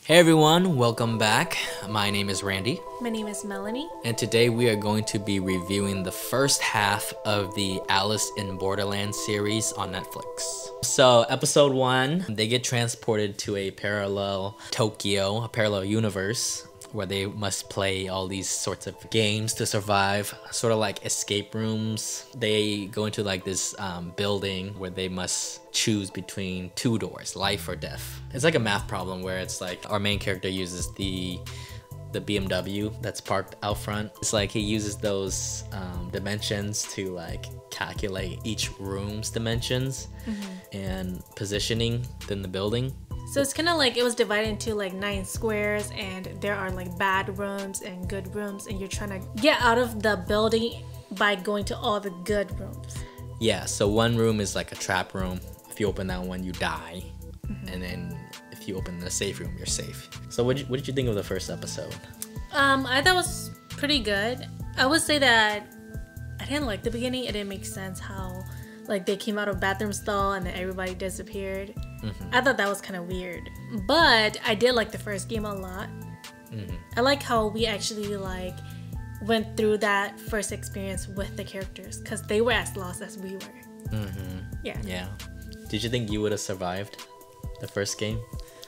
Hey everyone, welcome back. My name is Randy. My name is Melanie. And today we are going to be reviewing the first half of the Alice in Borderland series on Netflix. So episode 1, they get transported to a parallel Tokyo, a parallel universe, where they must play all these sorts of games to survive, sort of like escape rooms. They go into like this building where they must choose between two doors, life or death. It's like a math problem where it's like our main character uses the BMW that's parked out front. It's like he uses those dimensions to like calculate each room's dimensions and positioning within the building. So it's kind of like it was divided into like 9 squares, and there are like bad rooms and good rooms, and you're trying to get out of the building by going to all the good rooms. Yeah, so one room is like a trap room. If you open that one, you die. And then if you open the safe room, you're safe. So what did you think of the first episode? I thought it was pretty good. I would say that I didn't like the beginning. It didn't make sense how like they came out of bathroom stall and then everybody disappeared. I thought that was kind of weird. But I did like the first game a lot. I like how we actually like went through that first experience with the characters because they were as lost as we were. Yeah. Did you think you would have survived the first game?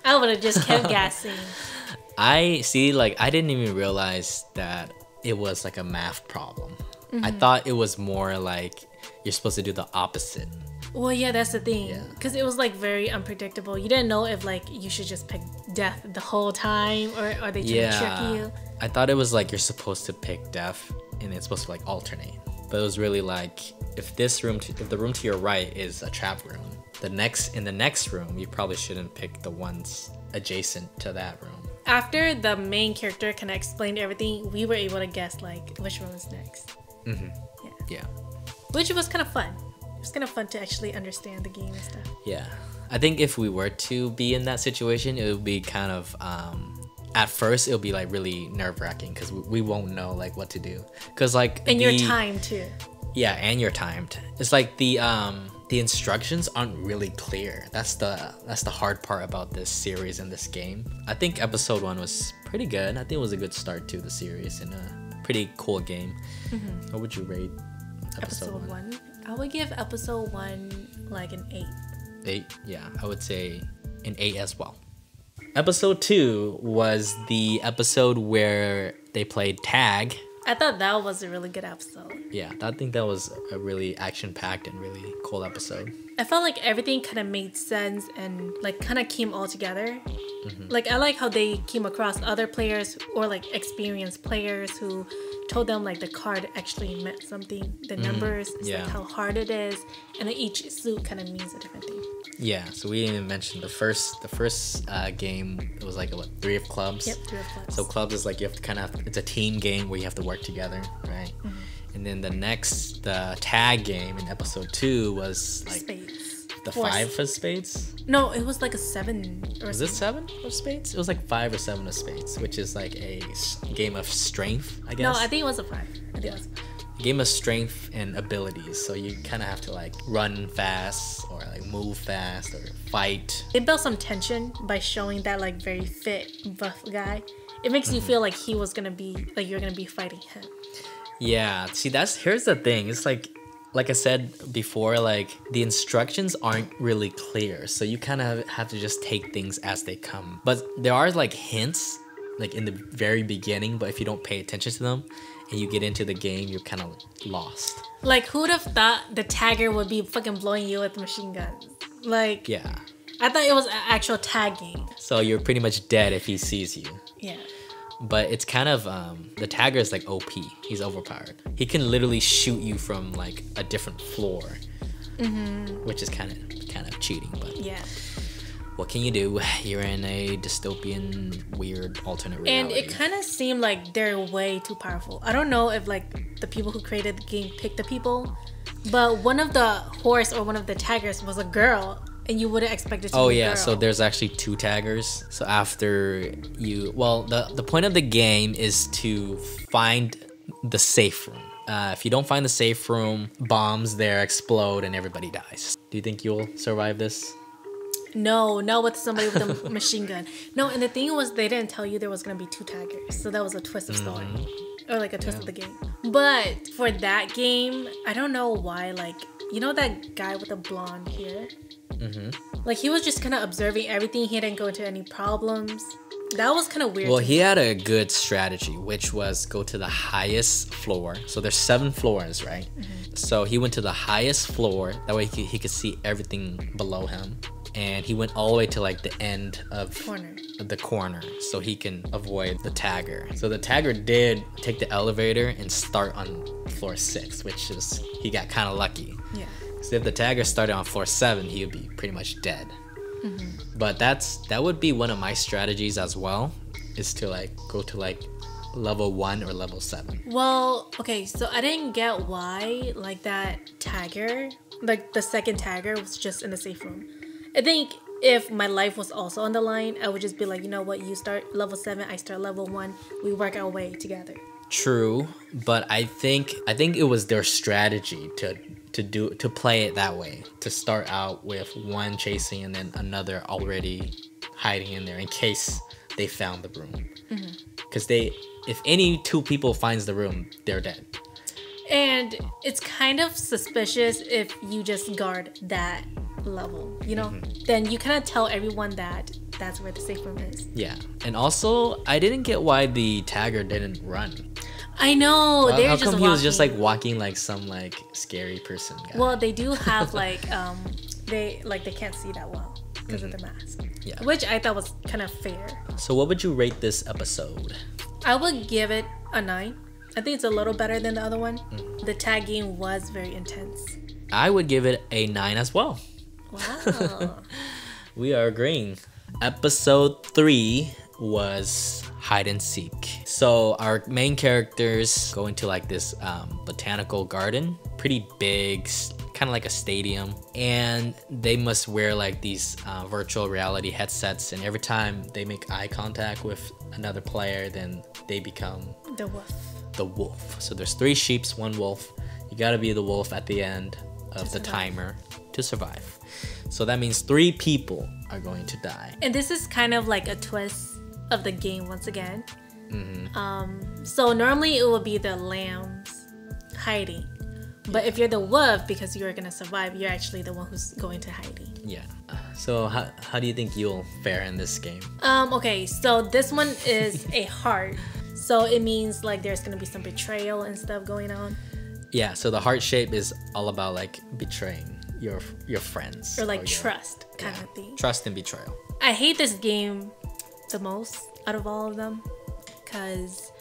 I would have just kept guessing. I didn't even realize that it was like a math problem. I thought it was more like you're supposed to do the opposite. Well, yeah, that's the thing. Because it was like very unpredictable. You didn't know if like you should just pick death the whole time or are they trying to trick you? I thought it was like you're supposed to pick death and it's supposed to like alternate. But it was really like if the room to your right is a trap room, in the next room you probably shouldn't pick the ones adjacent to that room. After the main character kind of explained everything, we were able to guess like which one was next. Yeah. Which was kind of fun. It was kind of fun to actually understand the game and stuff. Yeah. I think if we were to be in that situation, it would be kind of at first it'll be like really nerve-wracking because we won't know like what to do. Cause like you're timed too. Yeah, and you're timed. It's like the instructions aren't really clear. That's the hard part about this series and this game. I think episode 1 was pretty good. I think it was a good start to the series and a pretty cool game. What would you rate episode 1? I would give episode 1 like an 8. 8? Yeah, I would say an 8 as well. Episode 2 was the episode where they played tag. I thought that was a really good episode. Yeah, I think that was a really action-packed and really cool episode. I felt like everything kind of made sense and like kind of came all together. Like I like how they came across other players or like experienced players who told them like the card actually meant something. The numbers, like how hard it is, and then each suit kind of means a different thing. Yeah, so we didn't even mention the first game. It was like what, 3 of clubs. Yep, 3 of clubs. So clubs is like you have to kind of it's a team game where you have to work together, right? And then the tag game in episode 2 was like spades. The 5 of spades? No, it was like a 7 or Was it 7 of spades? It was like 5 or 7 of spades, which is like a game of strength, I guess. No, I think it was a 5. I think it was a 5. Game of strength and abilities, so you kind of have to like run fast or like move fast or fight. They built some tension by showing that like very fit, buff guy. It makes you feel like he was gonna be like you're gonna be fighting him. Yeah, see here's the thing. It's like I said before, like the instructions aren't really clear, so you kind of have to just take things as they come. But there are like hints like in the very beginning, but if you don't pay attention to them and you get into the game, you're kind of lost. Like who would have thought the tagger would be fucking blowing you with machine guns? Like yeah, I thought it was an actual tag game. So you're pretty much dead if he sees you. Yeah. But it's kind of the tagger is like OP. He's overpowered. He can literally shoot you from like a different floor, which is kind of cheating. But yeah, what can you do? You're in a dystopian, weird alternate reality. And it kind of seemed like they're way too powerful. I don't know if like the people who created the game picked the people, but one of the horse or one of the taggers was a girl. And you wouldn't expect it to be a girl. So there's actually 2 taggers. So after the point of the game is to find the safe room. If you don't find the safe room, bombs there explode and everybody dies. Do you think you'll survive this? No, not with somebody with a machine gun. No, and the thing was, they didn't tell you there was gonna be 2 taggers, so that was a twist of story, or like a twist of the game. But for that game, I don't know why. Like, you know that guy with the blonde hair? Like, he was just kind of observing everything. He didn't go into any problems. That was kind of weird. Well, he had a good strategy, which was go to the highest floor. So there's 7 floors, right? So he went to the highest floor. That way he could see everything below him. And he went all the way to like the end of the corner so he can avoid the tagger. So the tagger did take the elevator and start on floor 6, which is, he got kind of lucky. Yeah. So if the tagger started on floor 7, he would be pretty much dead. But that would be one of my strategies as well, is to like go to like level 1 or level 7. Well, okay, so I didn't get why like that tagger, like the second tagger, was just in the safe room. I think if my life was also on the line, I would just be like, you know what, you start level 7, I start level 1, we work our way together. True, but I think it was their strategy to play it that way, to start out with one chasing and then another already hiding in there in case they found the room. Because if any 2 people finds the room, they're dead. And it's kind of suspicious if you just guard that level, you know? Then you kind of tell everyone that that's where the safe room is. Yeah, and also I didn't get why the tagger didn't run. I know. Well, how come he was just like walking like some like scary person guy? Well, they do have like they can't see that well because of the mask. Yeah, which I thought was kind of fair. So what would you rate this episode? I would give it a 9. I think it's a little better than the other one. The tag game was very intense. I would give it a 9 as well. Wow. We are agreeing. Episode 3 was hide and seek. So our main characters go into like this botanical garden, pretty big, kind of like a stadium, and they must wear like these virtual reality headsets, and every time they make eye contact with another player, then they become the wolf. So there's 3 sheeps, 1 wolf. You gotta be the wolf at the end of the timer to survive. So that means 3 people are going to die. And this is kind of like a twist of the game once again. So normally it would be the lambs hiding, but if you're the wolf, because you're gonna survive, you're actually the one who's going to hiding. Yeah. So how do you think you'll fare in this game? Okay, so this one is a heart, so it means like there's gonna be some betrayal and stuff going on. Yeah, so the heart shape is all about like betraying your friends, or like trust kind of thing. Trust and betrayal. I hate this game the most out of all of them, because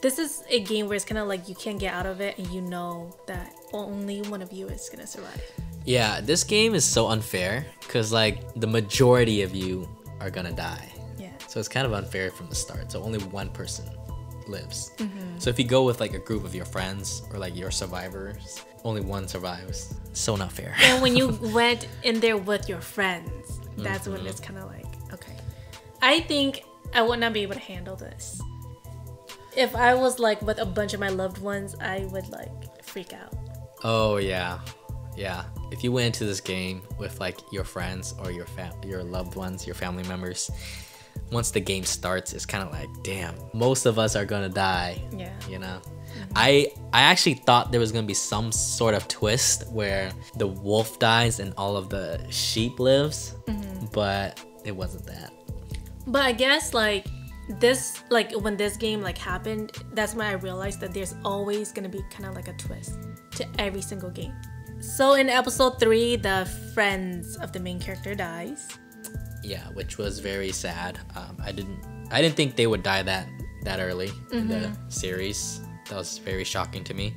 this is a game where it's kind of like you can't get out of it, and you know that only one of you is gonna survive. Yeah, this game is so unfair because like the majority of you are gonna die. Yeah. So it's kind of unfair from the start. So only one person lives. So if you go with like a group of your friends or like your survivors, only one survives. So not fair. And when you went in there with your friends, that's when it's kind of like, okay. I think I would not be able to handle this. If I was like with a bunch of my loved ones, I would like freak out. Oh yeah. Yeah. If you went into this game with like your friends or your loved ones, your family members, once the game starts, it's kind of like, damn, most of us are gonna die. Yeah. You know? I actually thought there was gonna be some sort of twist where the wolf dies and all of the sheep lives, but it wasn't that. But I guess like this, like when this game like happened, that's when I realized that there's always gonna be kind of like a twist to every single game. So in episode 3, the friends of the main character dies. Yeah, which was very sad. I didn't think they would die that early in the series. That was very shocking to me.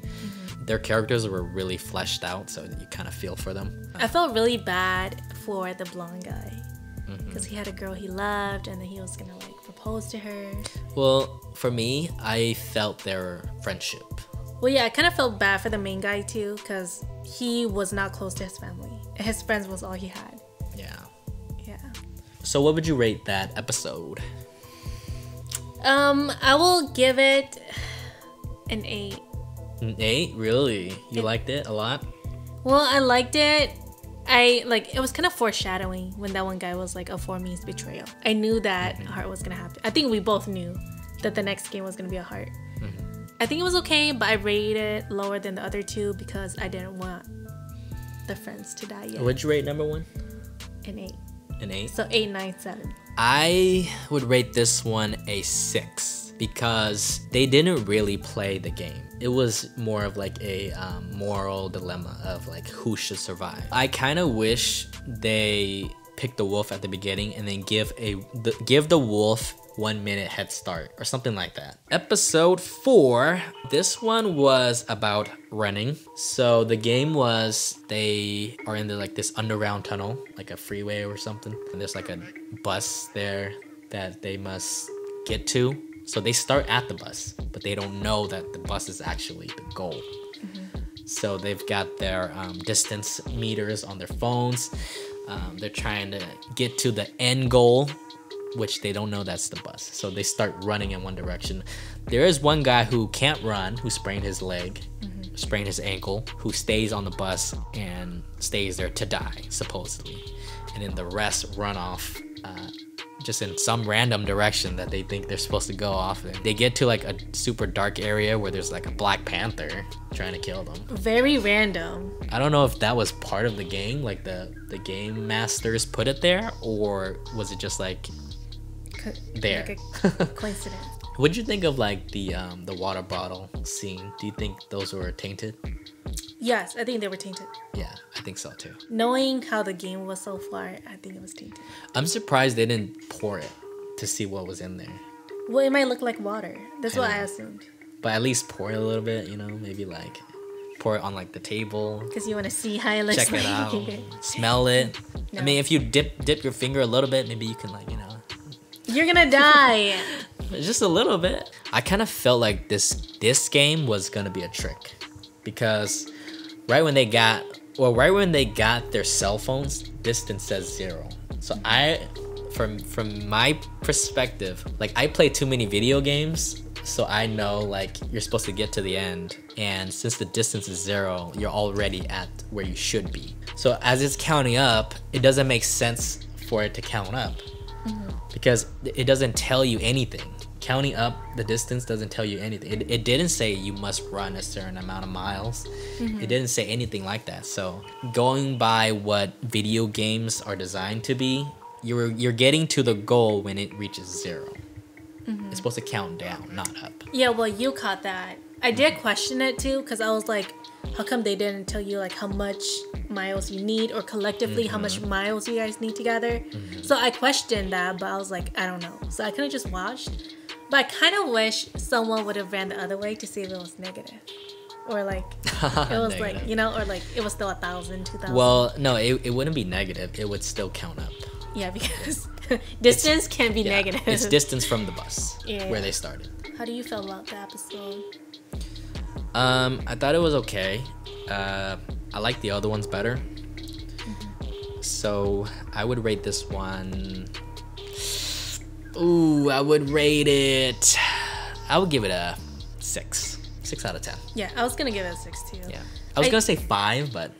Their characters were really fleshed out, so you kind of feel for them. I felt really bad for the blonde guy because he had a girl he loved, and then he was gonna like propose to her. Well, for me, I felt their friendship. Well, yeah, I kind of felt bad for the main guy too, because he was not close to his family. His friends was all he had. Yeah. Yeah. So what would you rate that episode? I will give it an 8. An 8? Really? You liked it a lot? Well, I liked it it was kind of foreshadowing when that one guy was like, a 4 means betrayal. I knew that heart was gonna happen. I think we both knew that the next game was gonna be a heart. I think it was okay, but I rated it lower than the other two because I didn't want the friends to die yet. What'd you rate number 1? An 8. An 8? So 8, 9, 7. I would rate this one a 6 because they didn't really play the game. It was more of like a moral dilemma of like who should survive. I kind of wish they picked the wolf at the beginning and then give the wolf 1 minute head start or something like that. Episode 4, this one was about running. So the game was they are in this underground tunnel, like a freeway or something, and there's like a bus there that they must get to. So they start at the bus, but they don't know that the bus is actually the goal. So they've got their distance meters on their phones. They're trying to get to the end goal, which they don't know that's the bus. So they start running in one direction. There is one guy who can't run, who sprained his leg, sprained his ankle, who stays on the bus and stays there to die, supposedly. And then the rest run off just in some random direction that they think they're supposed to go off in. They get to like a super dark area where there's like a Black Panther trying to kill them. Very random. I don't know if that was part of the game, like the game masters put it there, or was it just like there? Like a coincidence. What did you think of like the water bottle scene? Do you think those were tainted? Yes, I think they were tainted. Yeah, I think so too. Knowing how the game was so far, I think it was tainted. I'm surprised they didn't pour it to see what was in there. Well, it might look like water. That's what I assumed. But at least pour it a little bit, you know, maybe like pour it on like the table. Because you want to see how it looks. Check it out. Smell it. No. I mean, if you dip your finger a little bit, maybe you can like, you know. You're gonna die. Just a little bit. I kind of felt like this game was gonna be a trick, because right when they got their cell phones, distance says 0. So from my perspective, like I play too many video games, so I know like you're supposed to get to the end, and since the distance is 0, you're already at where you should be. So as it's counting up, it doesn't make sense for it to count up, because it doesn't tell you anything. Counting up the distance doesn't tell you anything. It didn't say you must run a certain amount of miles. It didn't say anything like that. So going by what video games are designed to be, you're getting to the goal when it reaches 0. It's supposed to count down, not up. Yeah, well, you caught that. I did question it too, because I was like, how come they didn't tell you like how much miles you need, or collectively how much miles you guys need together? So I questioned that, but I was like, I don't know. So I could have just watched. But I kind of wish someone would have ran the other way to see if it was negative. Or like, it was like, you know, or like it was still 1,000, 2,000. Well, no, it wouldn't be negative. It would still count up. Yeah, because distance can be negative. It's distance from the bus where they started. How do you feel about the episode? I thought it was okay. I like the other ones better. So I would rate this one... Ooh, I would rate it... I would give it a 6. 6 out of 10. Yeah, I was going to give it a 6 too. Yeah. I was going to say 5, but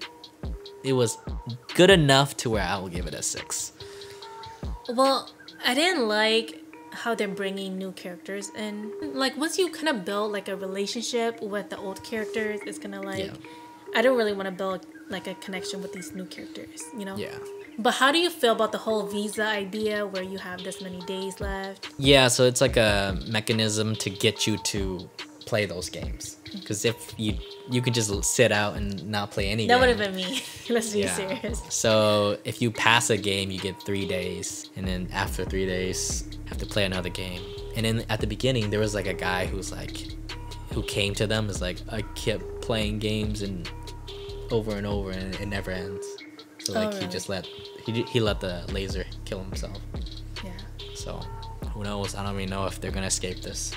it was good enough to where I will give it a 6. Well, I didn't like how they're bringing new characters in. Like, once you kind of build like a relationship with the old characters, it's kind of like... Yeah. I don't really want to build like a connection with these new characters, you know? Yeah. But how do you feel about the whole visa idea where you have this many days left? Yeah, so it's like a mechanism to get you to play those games. Because if you could just sit out and not play any game. That would have been me. Let's be serious. So if you pass a game, you get 3 days. And then after 3 days, you have to play another game. And then at the beginning, there was like a guy who came to them, is like, I kept playing games and over and it never ends. So like really? he let the laser kill himself. Yeah. So who knows? I don't even know if they're gonna escape this.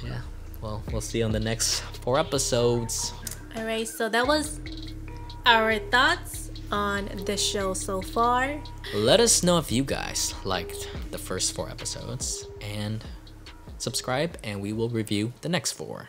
Yeah. Well, we'll see on the next 4 episodes. All right. So that was our thoughts on the show so far. Let us know if you guys liked the first 4 episodes, and subscribe, and we will review the next 4.